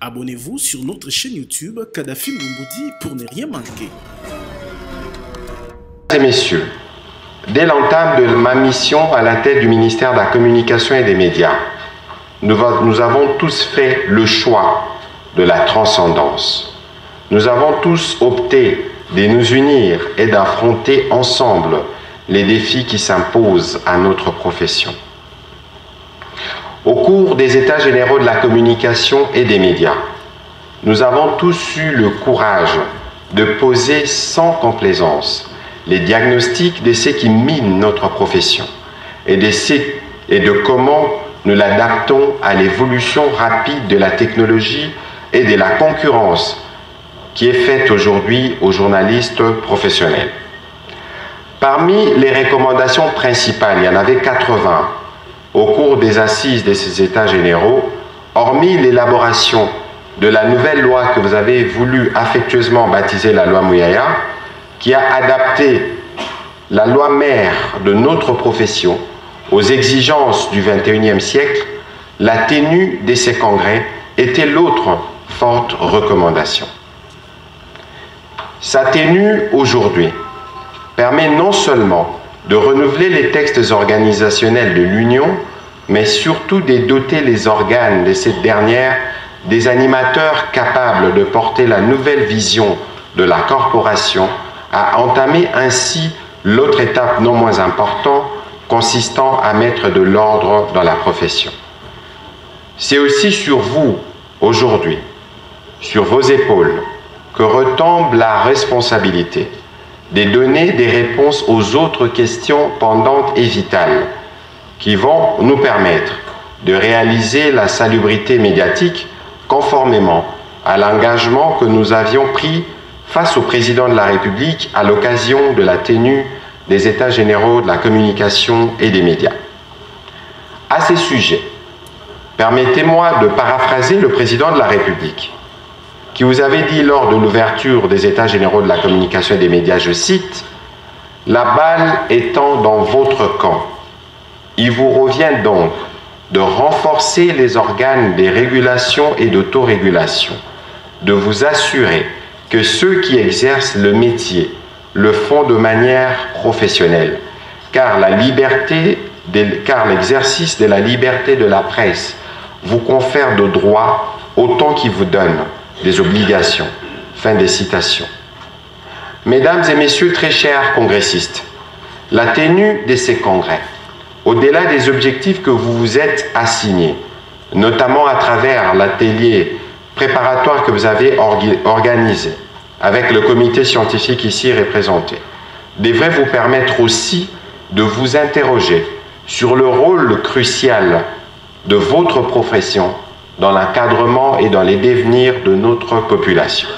Abonnez-vous sur notre chaîne YouTube Kadhafi Moumoudi pour ne rien manquer. Mesdames et messieurs, dès l'entame de ma mission à la tête du ministère de la Communication et des Médias, nous avons tous fait le choix de la transcendance. Nous avons tous opté de nous unir et d'affronter ensemble les défis qui s'imposent à notre profession. Au cours des États généraux de la communication et des médias, nous avons tous eu le courage de poser sans complaisance les diagnostics de ce qui mine notre profession et de comment nous l'adaptons à l'évolution rapide de la technologie et de la concurrence qui est faite aujourd'hui aux journalistes professionnels. Parmi les recommandations principales, il y en avait 80 au cours des assises de ces États généraux, hormis l'élaboration de la nouvelle loi que vous avez voulu affectueusement baptiser la loi Mouyaya, qui a adapté la loi mère de notre profession aux exigences du XXIe siècle, la tenue de ces congrès était l'autre forte recommandation. Sa tenue aujourd'hui permet non seulement de renouveler les textes organisationnels de l'Union, mais surtout de doter les organes de cette dernière des animateurs capables de porter la nouvelle vision de la corporation, à entamer ainsi l'autre étape non moins importante consistant à mettre de l'ordre dans la profession. C'est aussi sur vous, aujourd'hui, sur vos épaules, que retombe la responsabilité de donner des réponses aux autres questions pendantes et vitales qui vont nous permettre de réaliser la salubrité médiatique conformément à l'engagement que nous avions pris face au président de la République à l'occasion de la tenue des États généraux de la communication et des médias. À ces sujets, permettez-moi de paraphraser le président de la République qui vous avait dit lors de l'ouverture des États généraux de la communication et des médias, je cite, « La balle étant dans votre camp, il vous revient donc de renforcer les organes des régulations et d'autorégulation, de vous assurer que ceux qui exercent le métier le font de manière professionnelle, car l'exercice de la liberté de la presse vous confère de droits autant qu'il vous donne des obligations. » Fin des citations. Mesdames et messieurs très chers congressistes, la tenue de ces congrès, au-delà des objectifs que vous vous êtes assignés, notamment à travers l'atelier préparatoire que vous avez organisé avec le comité scientifique ici représenté, devrait vous permettre aussi de vous interroger sur le rôle crucial de votre profession dans l'encadrement et dans les devenirs de notre population.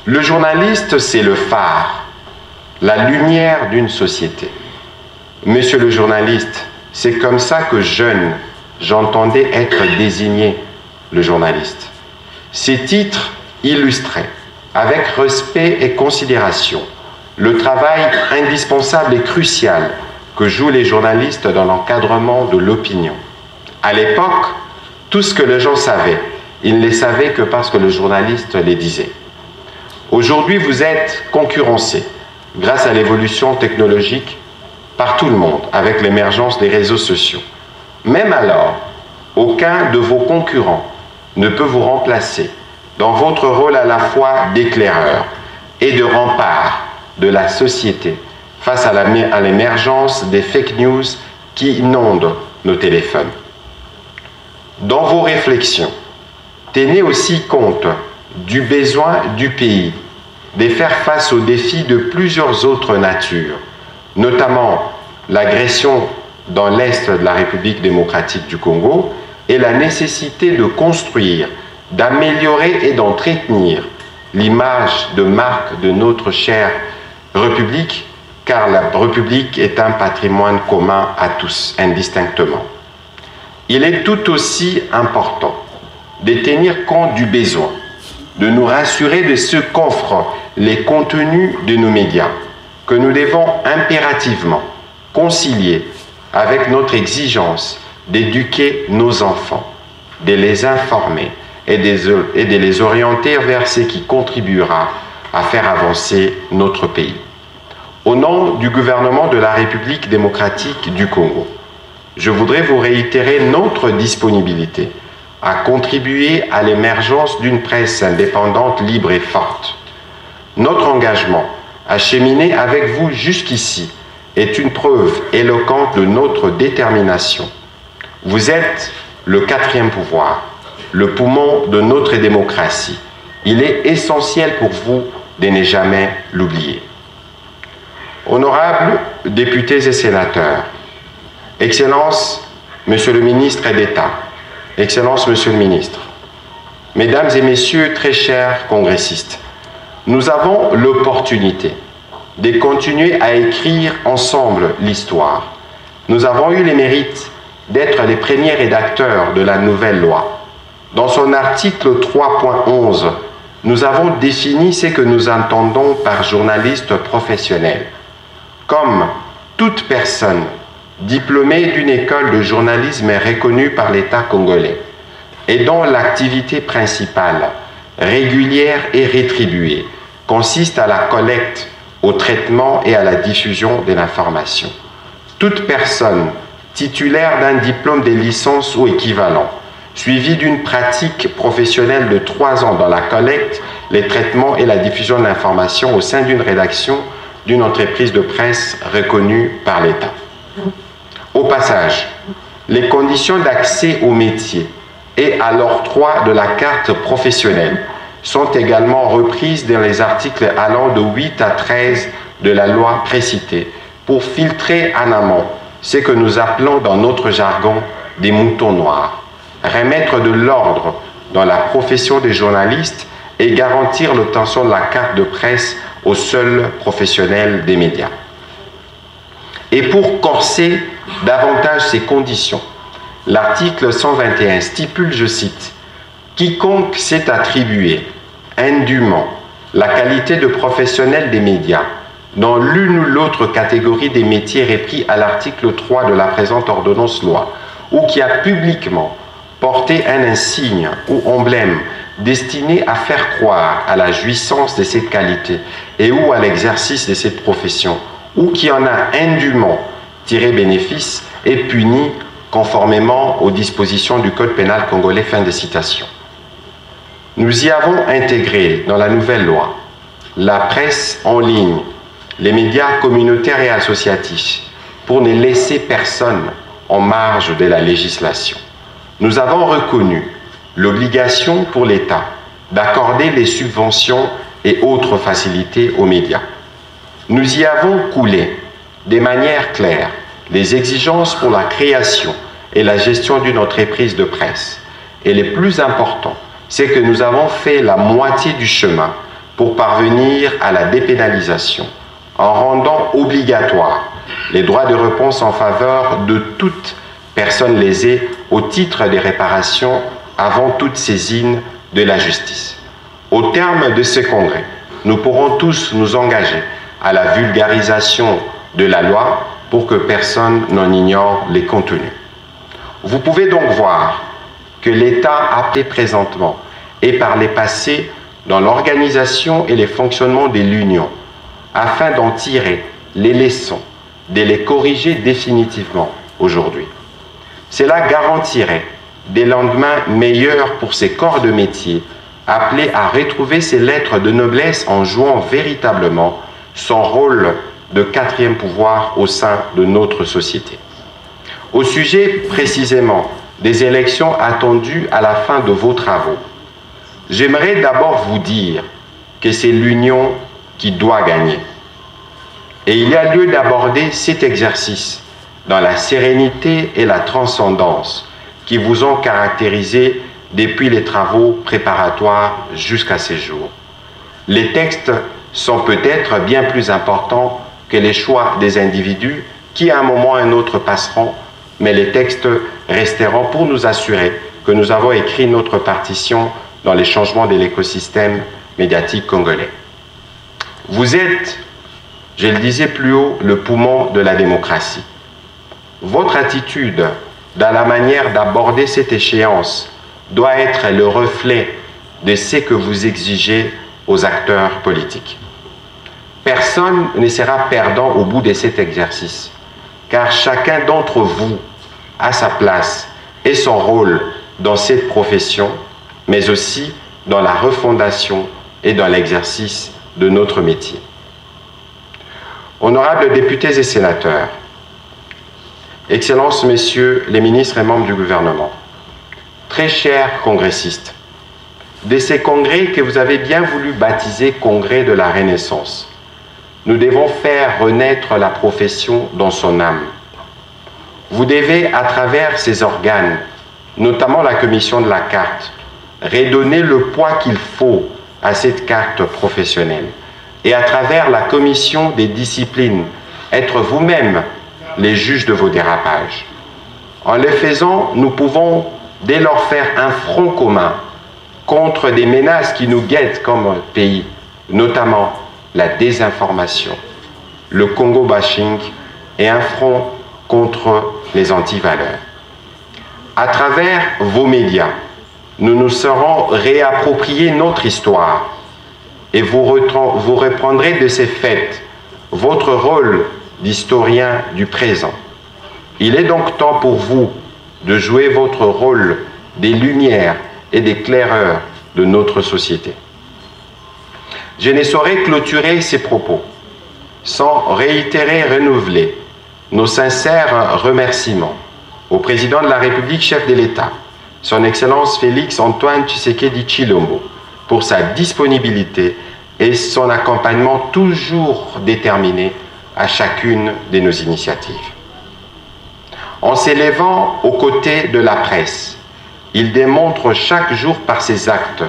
Le journaliste, c'est le phare, la lumière d'une société. Monsieur le journaliste, c'est comme ça que jeune, j'entendais être désigné le journaliste. Ces titres illustraient, avec respect et considération, le travail indispensable et crucial que jouent les journalistes dans l'encadrement de l'opinion. À l'époque, tout ce que les gens savaient, ils ne les savaient que parce que le journaliste les disait. Aujourd'hui, vous êtes concurrencés grâce à l'évolution technologique par tout le monde avec l'émergence des réseaux sociaux. Même alors, aucun de vos concurrents ne peut vous remplacer dans votre rôle à la fois d'éclaireur et de rempart de la société face à l'émergence des fake news qui inondent nos téléphones. Dans vos réflexions, tenez aussi compte du besoin du pays de faire face aux défis de plusieurs autres natures, notamment l'agression dans l'Est de la République démocratique du Congo et la nécessité de construire, d'améliorer et d'entretenir l'image de marque de notre chère République, car la République est un patrimoine commun à tous, indistinctement. Il est tout aussi important de tenir compte du besoin, de nous rassurer de ce qu'offrent les contenus de nos médias, que nous devons impérativement concilier avec notre exigence d'éduquer nos enfants, de les informer et de les orienter vers ce qui contribuera à faire avancer notre pays. Au nom du gouvernement de la République démocratique du Congo, je voudrais vous réitérer notre disponibilité à contribuer à l'émergence d'une presse indépendante, libre et forte. Notre engagement à cheminer avec vous jusqu'ici est une preuve éloquente de notre détermination. Vous êtes le quatrième pouvoir, le poumon de notre démocratie. Il est essentiel pour vous de ne jamais l'oublier. Honorables députés et sénateurs, Excellences, Monsieur le ministre d'État, Excellences, Monsieur le ministre, Mesdames et Messieurs très chers congressistes, nous avons l'opportunité de continuer à écrire ensemble l'histoire. Nous avons eu le mérite d'être les premiers rédacteurs de la nouvelle loi. Dans son article 3.11, nous avons défini ce que nous entendons par journaliste professionnel, comme toute personne diplômée d'une école de journalisme reconnue par l'État congolais et dont l'activité principale, régulière et rétribuée, consiste à la collecte, au traitement et à la diffusion de l'information. Toute personne titulaire d'un diplôme de licence ou équivalent, suivi d'une pratique professionnelle de 3 ans dans la collecte, les traitements et la diffusion de l'information au sein d'une rédaction d'une entreprise de presse reconnue par l'État. Au passage, les conditions d'accès au métier et à l'octroi de la carte professionnelle sont également reprises dans les articles allant de 8 à 13 de la loi précitée pour filtrer en amont ce que nous appelons dans notre jargon des moutons noirs, remettre de l'ordre dans la profession des journalistes et garantir l'obtention de la carte de presse aux seuls professionnels des médias. Et pour corser davantage ces conditions, l'article 121 stipule, je cite, « Quiconque s'est attribué indûment la qualité de professionnel des médias dans l'une ou l'autre catégorie des métiers repris à l'article 3 de la présente ordonnance-loi ou qui a publiquement porté un insigne ou emblème destiné à faire croire à la jouissance de cette qualité et ou à l'exercice de cette profession, ou qui en a indûment tiré bénéfice, est puni conformément aux dispositions du Code pénal congolais. » Fin de citation. Nous y avons intégré dans la nouvelle loi la presse en ligne, les médias communautaires et associatifs, pour ne laisser personne en marge de la législation. Nous avons reconnu l'obligation pour l'État d'accorder les subventions et autres facilités aux médias. Nous y avons coulé de manière claire les exigences pour la création et la gestion d'une entreprise de presse. Et le plus important, c'est que nous avons fait la moitié du chemin pour parvenir à la dépénalisation, en rendant obligatoire les droits de réponse en faveur de toute personne lésée au titre des réparations avant toute saisine de la justice. Au terme de ce congrès, nous pourrons tous nous engager à la vulgarisation de la loi pour que personne n'en ignore les contenus. Vous pouvez donc voir que l'État a fait présentement et par les passés dans l'organisation et les fonctionnements de l'Union afin d'en tirer les leçons, de les corriger définitivement aujourd'hui. Cela garantirait des lendemains meilleurs pour ces corps de métier appelés à retrouver ces lettres de noblesse en jouant véritablement son rôle de quatrième pouvoir au sein de notre société. Au sujet précisément des élections attendues à la fin de vos travaux, j'aimerais d'abord vous dire que c'est l'union qui doit gagner. Et il y a lieu d'aborder cet exercice dans la sérénité et la transcendance qui vous ont caractérisé depuis les travaux préparatoires jusqu'à ces jours. Les textes sont peut-être bien plus importants que les choix des individus qui à un moment ou à un autre passeront, mais les textes resteront pour nous assurer que nous avons écrit notre partition dans les changements de l'écosystème médiatique congolais. Vous êtes, je le disais plus haut, le poumon de la démocratie. Votre attitude dans la manière d'aborder cette échéance doit être le reflet de ce que vous exigez aux acteurs politiques. Personne ne sera perdant au bout de cet exercice, car chacun d'entre vous a sa place et son rôle dans cette profession, mais aussi dans la refondation et dans l'exercice de notre métier. Honorables députés et sénateurs, Excellences, Messieurs les ministres et membres du gouvernement, très chers congressistes, de ces congrès que vous avez bien voulu baptiser Congrès de la Renaissance, nous devons faire renaître la profession dans son âme. Vous devez, à travers ces organes, notamment la commission de la carte, redonner le poids qu'il faut à cette carte professionnelle. Et à travers la commission des disciplines, être vous-même les juges de vos dérapages. En le faisant, nous pouvons dès lors faire un front commun contre des menaces qui nous guettent comme pays, notamment la désinformation, le Congo bashing et un front contre les antivaleurs. À travers vos médias, nous nous serons réappropriés notre histoire et vous reprendrez de ces faits votre rôle d'historien du présent. Il est donc temps pour vous de jouer votre rôle des lumières et des claireurs de notre société. Je ne saurais clôturer ces propos sans réitérer et renouveler nos sincères remerciements au président de la République, chef de l'État, son Excellence Félix Antoine Tshisekedi Tshilombo, pour sa disponibilité et son accompagnement toujours déterminé à chacune de nos initiatives. En s'élevant aux côtés de la presse, il démontre chaque jour par ses actes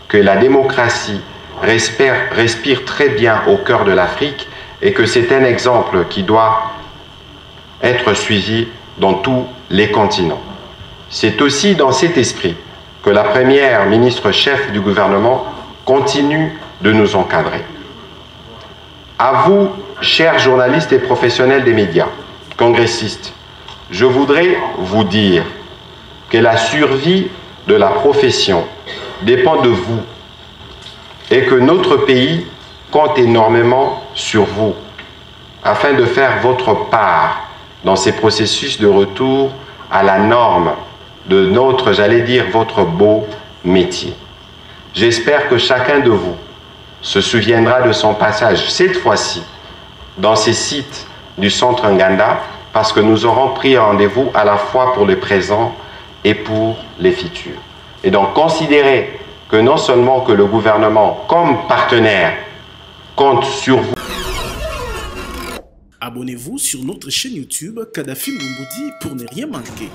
que la démocratie respire très bien au cœur de l'Afrique et que c'est un exemple qui doit être suivi dans tous les continents. C'est aussi dans cet esprit que la première ministre chef du gouvernement continue de nous encadrer. À vous, chers journalistes et professionnels des médias, congressistes, je voudrais vous dire que la survie de la profession dépend de vous et que notre pays compte énormément sur vous afin de faire votre part dans ces processus de retour à la norme de notre, j'allais dire, votre beau métier. J'espère que chacun de vous se souviendra de son passage, cette fois-ci, dans ces sites du Centre Nganda, parce que nous aurons pris rendez-vous à la fois pour le présent et pour les futurs. Et donc, considérez que non seulement que le gouvernement, comme partenaire, compte sur vous. Abonnez-vous sur notre chaîne YouTube Kadhafi Moumoudi pour ne rien manquer.